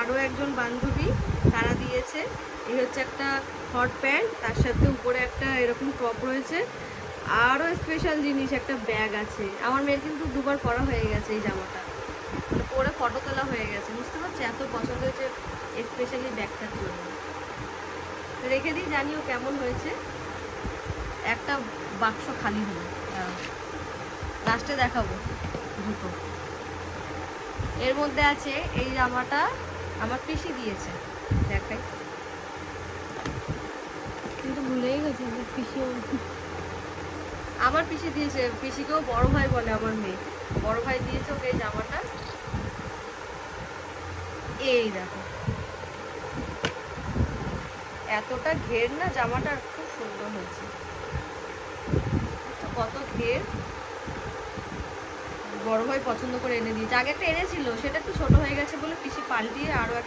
আরও একজন বান্ধবী, তারা দিয়েছে। এই হচ্ছে একটা হট প্যান্ট, তার সাথে উপরে একটা এরকম টপ রয়েছে। আরও স্পেশাল জিনিস, একটা ব্যাগ আছে। আমার মেয়ের কিন্তু দুবার পরা হয়ে গেছে এই জামাটা, মানে পরে ফটো তোলা হয়ে গেছে। বুঝতে পারছি এত পছন্দ হয়েছে স্পেশালি ব্যাগটার জন্য। রেখে দিই, জানিও কেমন হয়েছে। একটা বাক্স খালি হলো, লাস্টে দেখাবো দুটো। এর মধ্যে আছে এই জামাটা, আমার পিসি দিয়েছে, দেখাই। কিন্তু ভুলেই গেছি আমার পিসি দিয়েছে, পিসিকেও বড় ভাই বলে আমার মেয়ে। বড় ভাই দিয়েছে ওকে এই জামাটা। এই দেখো, এতটা ঘের না জামাটা, খুব সুন্দর হয়েছে। কত ঘের, বড় ভাই পছন্দ করে এনে দিয়েছে। আগে একটা এনেছিল, সেটা একটু ছোট হয়ে গেছে বলে পিসি পাল্টিয়ে আরো একটা